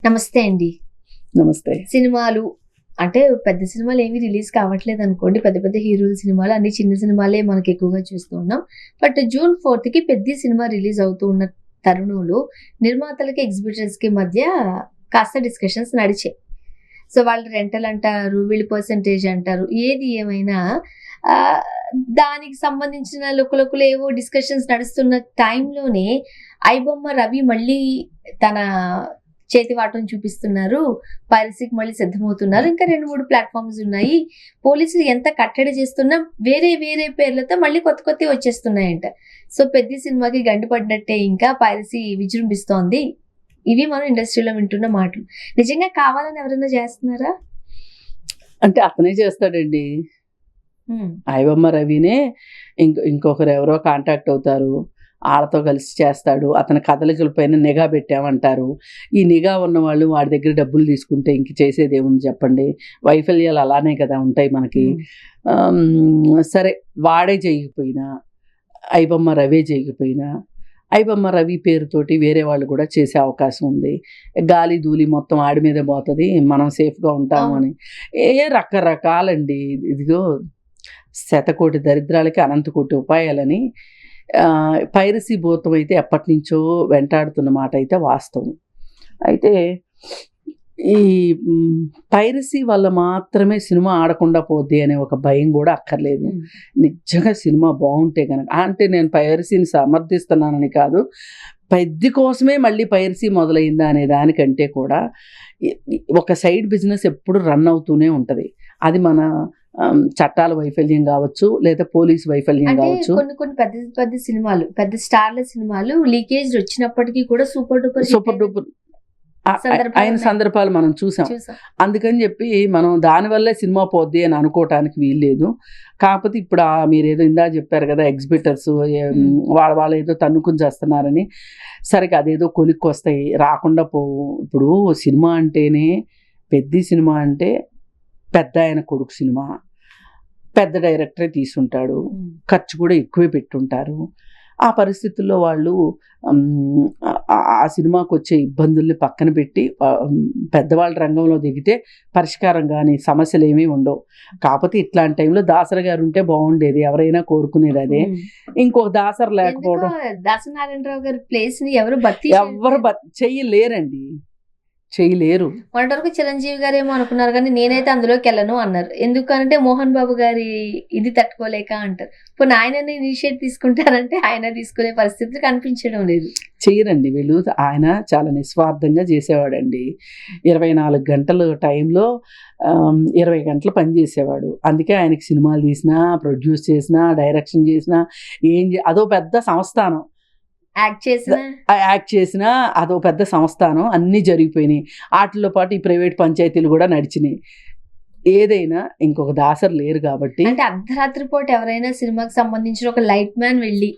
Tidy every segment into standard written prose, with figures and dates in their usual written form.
నమస్తే అండి. నమస్తే. సినిమాలు అంటే పెద్ద సినిమాలు ఏమి రిలీజ్ కావట్లేదు అనుకోండి. పెద్ద పెద్ద హీరోల సినిమాలు అన్ని చిన్న సినిమాలే మనకి ఎక్కువగా చూస్తూ ఉన్నాం. బట్ జూన్ 4కి పెద్ద సినిమా రిలీజ్ అవుతూ ఉన్న తరుణంలో నిర్మాతలకి, ఎగ్జిబిటర్స్‌కి మధ్య కాస్త డిస్కషన్స్ నడిచాయి. సో వాళ్ళు రెంటల్ అంటారు, వీళ్ళు పర్సెంటేజ్ అంటారు. ఏది ఏమైనా ఆహ్, దానికి సంబంధించిన లుకలుకలు ఏవో డిస్కషన్స్ నడుస్తున్న టైంలోనే ఐబొమ్మ రవి మళ్ళీ తన చేతివాటం చూపిస్తున్నారు. పైరసీకి మళ్ళీ సిద్ధమవుతున్నారు. ఇంకా 2, 3 ప్లాట్‌ఫార్మ్స్ ఉన్నాయి. పోలీసులు ఎంత కట్టడి చేస్తున్నా వేరే వేరే పేర్లతో మళ్ళీ కొత్తవి వచ్చేస్తున్నాయంట. సో పెద్ద సినిమాకి గండి పడినట్టే ఇంకా పైరసీ విజృంభిస్తోంది. ఇవి మనం ఇండస్ట్రీలో వింటున్న మాటలు. నిజంగా కావాలని ఎవరైనా చేస్తున్నారా? అంటే అతనే చేస్తాడండి. హ్మ్. ఐబొమ్మ రవినే ఇంకొకరు ఎవరో కాంటాక్ట్ అవుతారు. ఆళ్ళతో కలిసి చేస్తాడు. అతని కదలికల పైన నిఘా పెట్టామంటారు. ఈ నిఘా ఉన్నవాళ్ళు వాడి దగ్గర డబ్బులు తీసుకుంటే ఇంక చేసేదేముంది చెప్పండి. వైఫల్యాలు అలానే కదా ఉంటాయి మనకి. సరే వాడే చేయకపోయినా, ఐబొమ్మ రవే చేయకపోయినా, ఐబొమ్మ రవి పేరుతోటి వేరే వాళ్ళు కూడా చేసే అవకాశం ఉంది. గాలి ధూళి మొత్తం ఆడి మీదే పోతది. మనం సేఫ్‌గా ఉంటాము అని. రకరకాలండి. ఇదిగో శతకోటి దరిద్రాలకి అనంతకోటి ఉపాయాలని పైరసీ భూతం అయితే ఎప్పటినుంచో వెంటాడుతున్న మాట అయితే వాస్తవం. అయితే ఈ పైరసీ వల్ల మాత్రమే సినిమా ఆడకుండా పోద్ది అనే ఒక భయం కూడా అక్కర్లేదు. నిజంగా సినిమా బాగుంటే కనుక, అంటే నేను పైరసీని సమర్థిస్తున్నానని కాదు, పెద్ద కోసమే మళ్ళీ పైరసీ మొదలైందా అనే దానికంటే కూడా ఒక సైడ్ బిజినెస్ ఎప్పుడు రన్ అవుతూనే ఉంటుంది. అది మన చట్టాల వైఫల్యం కావచ్చు, లేదా పోలీస్ వైఫల్యం కావచ్చు. కొన్ని పెద్ద పెద్ద సినిమాలు, పెద్ద స్టార్ల సినిమాలు లీకేజ్ వచ్చినప్పటికీ కూడా సూపర్ డూపర్ అయిన సందర్భాలు మనం చూసాం. అందుకని చెప్పి మనం దానివల్లే సినిమా పోద్ది అని అనుకోవటానికి వీల్లేదు. కాకపోతే ఇప్పుడు మీరేదో ఇందా చెప్పారు కదా, ఎగ్జిబిటర్స్ వాళ్ళు ఏదో తన్నుకుని చేస్తున్నారని. సరిగ్గా అదేదో కొలిక్కి వస్తాయి, రాకుండా పోవు. ఇప్పుడు సినిమా అంటేనే, పెద్ద సినిమా అంటే పెద్ద ఆయన కొడుకు సినిమా, పెద్ద డైరెక్టరే తీసుంటాడు, ఖర్చు కూడా ఎక్కువే పెట్టుంటారు. ఆ పరిస్థితుల్లో వాళ్ళు ఆ సినిమాకు వచ్చే ఇబ్బందుల్ని పక్కన పెట్టి పెద్దవాళ్ళ రంగంలో దిగితే పరిష్కారం కానీ సమస్యలు ఏమీ ఉండవు. కాకపోతే ఇట్లాంటి టైంలో దాసరి గారు ఉంటే బాగుండేది. ఎవరైనా కోరుకునేది అదే. ఇంకొక దాసరి లేకపోవడం, దాసనారాయణరావు గారి ప్లేస్ ని ఎవరు చెయ్యలేరండి, చేయలేరు. మొన్నటి చిరంజీవి గారు ఏమో అనుకున్నారు కానీ నేనైతే అందులోకి వెళ్ళను అన్నారు. ఎందుకంటే మోహన్ బాబు గారి ఇది తట్టుకోలేక అంటారు. ఇప్పుడు ఆయనని ఇనిషియేట్ తీసుకుంటారంటే ఆయన తీసుకునే పరిస్థితి కనిపించడం లేదు. చెయ్యరండి వీళ్ళు. ఆయన చాలా నిస్వార్థంగా చేసేవాడండి. 24 గంటలు టైంలో 20 గంటలు పనిచేసేవాడు. అందుకే ఆయనకి సినిమాలు తీసినా, ప్రొడ్యూస్ చేసినా, డైరెక్షన్ చేసినా, అదో పెద్ద సంస్థానం. యాక్ట్ చేసినా అదో పెద్ద సంస్థానం. అన్నీ జరిగిపోయినాయి. వాటితో పాటు ఈ ప్రైవేట్ పంచాయతీలు కూడా నడిచినాయి. ఏదైనా ఇంకొక దాసరి లేరు కాబట్టి. అంటే అర్ధరాత్రి పూట ఎవరైనా సినిమాకి సంబంధించిన ఒక లైట్ మ్యాన్ వెళ్ళి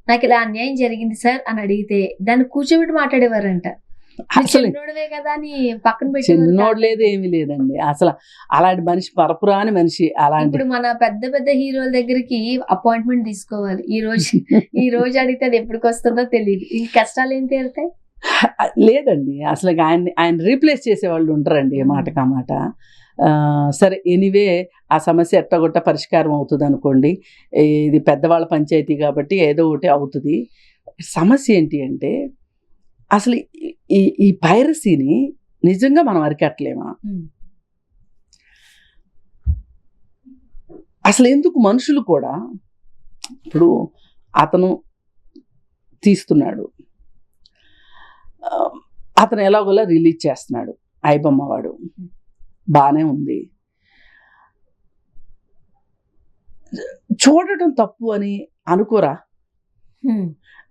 నాకు ఇలా అన్యాయం జరిగింది సార్ అని అడిగితే దాన్ని కూర్చోబెట్టి మాట్లాడేవారంట. అసలు కదా అని పక్కన పెట్టి చిన్నోడు లేదు, ఏమీ లేదండి. అసలు అలాంటి మనిషి, పరపురాని మనిషి. అలాంటి ఇప్పుడు మన పెద్ద పెద్ద హీరోల దగ్గరికి అపాయింట్మెంట్ తీసుకోవాలి. ఈ రోజు అడిగితే అది ఎప్పటికి వస్తుందో తెలియదు. ఈ కష్టాలు ఏం తీరుతాయి? లేదండి, అసలు ఆయన రీప్లేస్ చేసేవాళ్ళు ఉంటారండి, ఏ మాట కామాట. సరే, ఎనీవే ఆ సమస్య ఎట్టగొట్ట పరిష్కారం అవుతుంది అనుకోండి. ఇది పెద్దవాళ్ళ పంచాయతీ కాబట్టి ఏదో ఒకటి అవుతుంది. సమస్య ఏంటి అంటే, అసలు ఈ పైరసీని నిజంగా మనం అరికట్టలేమా? అసలు ఎందుకు మనుషులు కూడా, ఇప్పుడు అతను తీస్తున్నాడు, అతను ఎలాగోలా రిలీజ్ చేస్తున్నాడు, ఐబొమ్మ వాడు బాగానే ఉంది. చూడటం తప్పు అని అనుకోరా?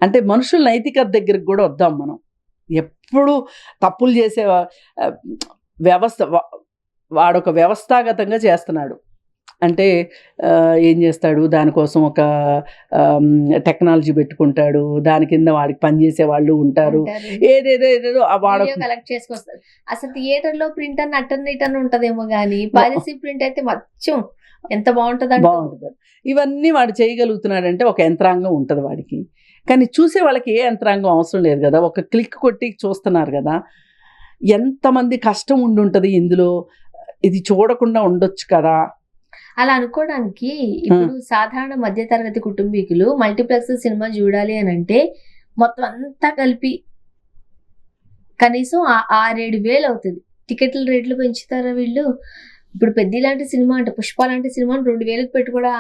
అంటే మనుషుల నైతికత దగ్గరికి కూడా వద్దాం మనం. ఎప్పుడు తప్పులు చేసే వ్యవస్థ, వాడొక వ్యవస్థాగతంగా చేస్తున్నాడు. అంటే ఏం చేస్తాడు, దానికోసం ఒక టెక్నాలజీ పెట్టుకుంటాడు, దాని కింద వాడికి పనిచేసే వాళ్ళు ఉంటారు, ఏదేదో వాడు కలెక్ట్ చేసుకొస్తారు. అసలు థియేటర్లో ప్రింట్ అన్న అటర్న్ ఇటర్న్ ఉంటదేమో కానీ పైరసీ ప్రింట్ అయితే మచ్చం ఎంత బాగుంటుంది. ఇవన్నీ వాడు చేయగలుగుతున్నాడంటే ఒక యంత్రాంగం ఉంటుంది వాడికి. కానీ చూసే వాళ్ళకి ఏ యంత్రాంగం అవసరం లేదు కదా, ఒక క్లిక్ కొట్టి చూస్తున్నారు కదా. ఎంతమంది కష్టం ఉండుంటది ఇందులో, ఇది చూడకుండా ఉండొచ్చు కదా. అలా అనుకోవడానికి ఇప్పుడు సాధారణ మధ్యతరగతి కుటుంబీకులు మల్టీప్లెక్స్ సినిమా చూడాలి అని అంటే మొత్తం అంతా కలిపి కనీసం 6-7 వేలు అవుతుంది. టికెట్ల రేట్లు పెంచుతారా వీళ్ళు? ఇప్పుడు పెద్ద లాంటి సినిమా అంటే పుష్ప లాంటి సినిమాను 2,000కి పెట్టి కూడా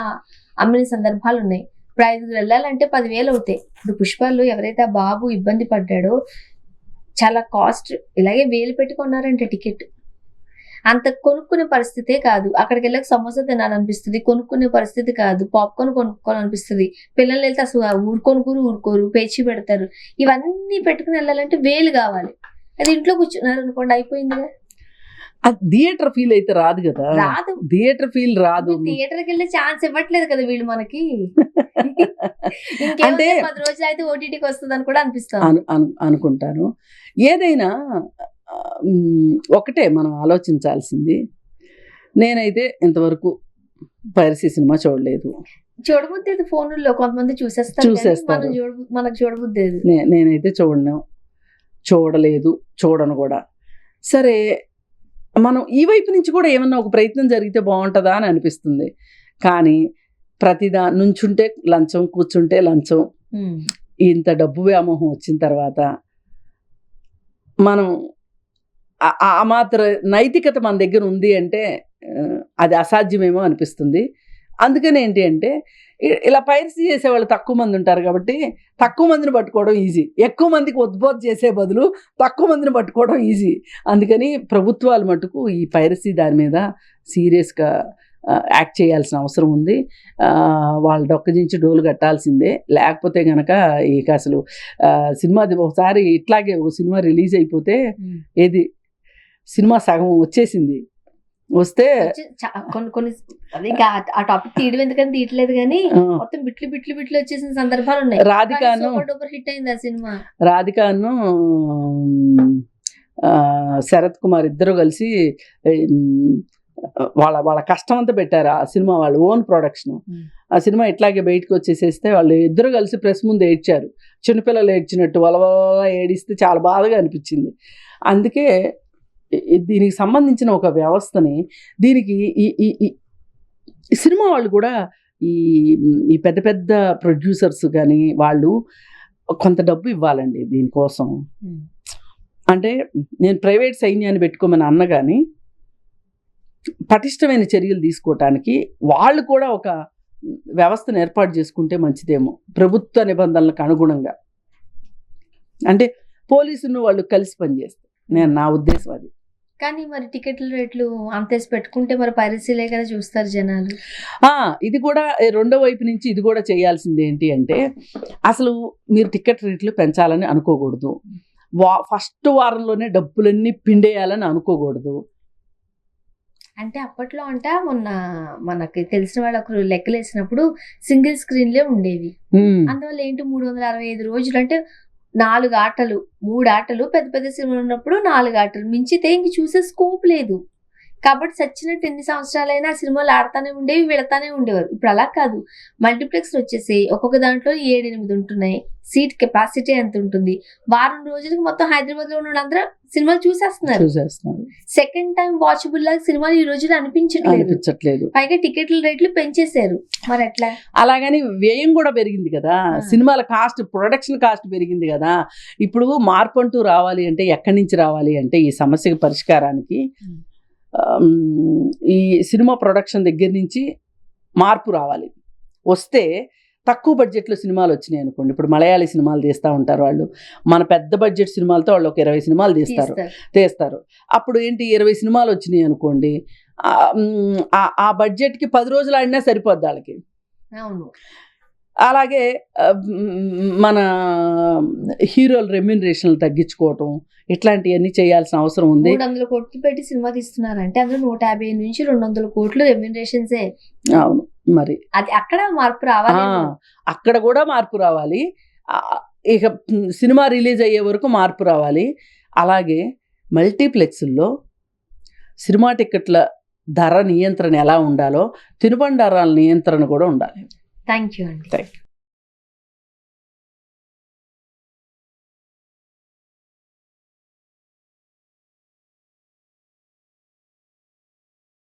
అమ్మిన సందర్భాలు ఉన్నాయి. ఇప్పుడు 5 వెళ్ళాలంటే 10,000 అవుతాయి. ఇప్పుడు పుష్పాల్లో ఎవరైతే ఆ బాబు ఇబ్బంది పడ్డాడో చాలా కాస్ట్, ఇలాగే 1,000 పెట్టి కొన్నారంటే టికెట్. అంత కొనుక్కునే పరిస్థితే కాదు. అక్కడికి వెళ్ళక సమోసా తినాలనిపిస్తుంది, కొనుక్కునే పరిస్థితి కాదు. పాప్కార్న్ కొనుక్కోవాలనిపిస్తుంది. పిల్లలు వెళ్తే అసలు ఊరుకోరు, పేచి పెడతారు. ఇవన్నీ పెట్టుకుని వెళ్ళాలంటే 1,000 కావాలి. అది ఇంట్లో కూర్చున్నారు అనుకోండి, అయిపోయిందిగా. అది థియేటర్ ఫీల్ అయితే రాదు కదా. రాదు, థియేటర్ ఫీల్ రాదు. థియేటర్కి వెళ్ళే ఛాన్స్ ఇవ్వట్లేదు కదా వీళ్ళు మనకి. అంటే 10 రోజులు అయితే ఓటీటీకి వస్తుంది అని కూడా అనిపిస్తుంది. అనుకుంటాను. ఏదైనా ఒకటే మనం ఆలోచించాల్సింది, నేనైతే ఇంతవరకు పైరసీ సినిమా చూడలేదు. చూడబుద్ది ఫోన్లో కొంతమంది చూసేస్తారు. మనకు చూడబుద్ది. నేనైతే చూడలేదు, చూడను కూడా. సరే, మనం ఈ వైపు నుంచి కూడా ఏమన్నా ఒక ప్రయత్నం జరిగితే బాగుంటుందా అని అనిపిస్తుంది. కానీ నుంచుంటే లంచం, కూర్చుంటే లంచం, ఇంత డబ్బు వ్యామోహం వచ్చిన తర్వాత మనం ఆ మాత్రం నైతికత మన దగ్గర ఉంది అంటే అది అసాధ్యమేమో అనిపిస్తుంది. అందుకని ఏంటి అంటే ఇలా పైరసీ చేసే వాళ్ళు తక్కువ మంది ఉంటారు కాబట్టి తక్కువ మందిని పట్టుకోవడం ఈజీ. ఎక్కువ మందికి ఉద్బోధ చేసే బదులు తక్కువ మందిని పట్టుకోవడం ఈజీ. అందుకని ప్రభుత్వాలు మటుకు ఈ పైరసీ దాని మీద సీరియస్గా యాక్ట్ చేయాల్సిన అవసరం ఉంది. వాళ్ళు డొక్కజించి డోలు కట్టాల్సిందే. లేకపోతే కనుక ఇక అసలు సినిమాది ఒకసారి ఇట్లాగే ఒక సినిమా రిలీజ్ అయిపోతే ఏది సినిమా సగం వచ్చేసింది, వస్తే కొన్ని ఆ టాపిక్ తీయడం ఎందుకని తీయట్లేదు కానీ మొత్తం బిట్లు వచ్చేసిన సందర్భాలు ఉన్నాయి. రాధికాను హిట్ అయింది ఆ సినిమా. రాధికాను శరత్ కుమార్ ఇద్దరు కలిసి వాళ్ళ కష్టం అంతా పెట్టారు ఆ సినిమా, వాళ్ళ ఓన్ ప్రొడక్షన్. ఆ సినిమా ఇట్లాగే బయటకు వచ్చేసేస్తే వాళ్ళు ఇద్దరు కలిసి ప్రెస్ ముందు ఏడ్చారు, చిన్నపిల్లలు ఏడ్చినట్టు వలవల ఏడిస్తే చాలా బాధగా అనిపించింది. అందుకే దీనికి సంబంధించిన ఒక వ్యవస్థని, దీనికి ఈ సినిమా వాళ్ళు కూడా ఈ పెద్ద పెద్ద ప్రొడ్యూసర్స్ కానీ వాళ్ళు కొంత డబ్బు ఇవ్వాలండి దీనికోసం. అంటే నేను ప్రైవేట్ సైన్యాన్ని పెట్టుకోమని అన్న కానీ పటిష్టమైన చర్యలు తీసుకోవటానికి వాళ్ళు కూడా ఒక వ్యవస్థను ఏర్పాటు చేసుకుంటే మంచిదేమో, ప్రభుత్వ నిబంధనలకు అనుగుణంగా. అంటే పోలీసులను వాళ్ళు కలిసి పనిచేస్తారు, నా ఉద్దేశం అది. కానీ మరి టికెట్ల రేట్లు అంతేసి పెట్టుకుంటే మరి పైరసీలే కదా చూస్తారు జనాలు. ఇది కూడా రెండో వైపు నుంచి ఇది కూడా చేయాల్సింది ఏంటి అంటే, అసలు మీరు టికెట్ రేట్లు పెంచాలని అనుకోకూడదు. ఫస్ట్ వారంలోనే డబ్బులన్నీ పిండేయాలని అనుకోకూడదు. అంటే అప్పట్లో మొన్న మనకి తెలిసిన వాళ్ళు ఒకరు లెక్కలేసినప్పుడు సింగిల్ స్క్రీన్లే ఉండేవి. అందువల్ల ఏంటి 365 రోజులు అంటే 4 ఆటలు 3 ఆటలు, పెద్ద పెద్ద సినిమాలు ఉన్నప్పుడు 4 ఆటలు మించితే ఇంక చూసే స్కోప్ లేదు. కాబట్టి సచ్చినట్టు ఎన్ని సంవత్సరాలైనా ఆ సినిమాలు ఆడుతూనే ఉండేవి, వెళతానే ఉండేవారు. ఇప్పుడు అలా కాదు, మల్టీప్లెక్స్ వచ్చేసి ఒక్కొక్క దాంట్లో 7-8 ఉంటున్నాయి. సీట్ కెపాసిటీ ఎంత ఉంటుంది, వారం రోజులకి మొత్తం హైదరాబాద్ లో ఉన్న అందరూ సినిమాలు చూసేస్తున్నారు. సెకండ్ టైం వాచబుల్ లాగా సినిమాలు ఈ రోజులు అనిపించట్లేదు. పైగా టికెట్ల రేట్లు పెంచేశారు. మరి ఎట్లా? అలాగని వ్యయం కూడా పెరిగింది కదా, సినిమాల కాస్ట్, ప్రొడక్షన్ కాస్ట్ పెరిగింది కదా. ఇప్పుడు మార్పు అంటూ రావాలి అంటే ఎక్కడి నుంచి రావాలి అంటే, ఈ సమస్యకి పరిష్కారానికి ఈ సినిమా ప్రొడక్షన్ దగ్గర నుంచి మార్పు రావాలి. వస్తే తక్కువ బడ్జెట్లో సినిమాలు వచ్చినాయి అనుకోండి, ఇప్పుడు మలయాళీ సినిమాలు తీస్తూ ఉంటారు వాళ్ళు, మన పెద్ద బడ్జెట్ సినిమాలతో వాళ్ళు ఒక 20 సినిమాలు తీస్తారు. అప్పుడు ఏంటి, 20 సినిమాలు వచ్చినాయి అనుకోండి, ఆ బడ్జెట్కి 10 రోజులు ఆడినా సరిపోద్ది వాళ్ళకి. అవును. అలాగే మన హీరోల రెమ్యూనరేషన్లు తగ్గించుకోవటం, ఇట్లాంటివన్నీ చేయాల్సిన అవసరం ఉంది. 300 కోట్లు పెట్టి సినిమా తీస్తున్నారంటే అందులో 150 నుంచి 200 కోట్లు రెమ్యూనరేషన్సే. అవును, మరి అది అక్కడ మార్పు రావాలి. అక్కడ కూడా మార్పు రావాలి. ఇక సినిమా రిలీజ్ అయ్యే వరకు మార్పు రావాలి. అలాగే మల్టీప్లెక్స్ల్లో సినిమా టికెట్ల ధర నియంత్రణ ఎలా ఉండాలో తినుబండారాల నియంత్రణ కూడా ఉండాలి. థ్యాంక్ యూ అండి.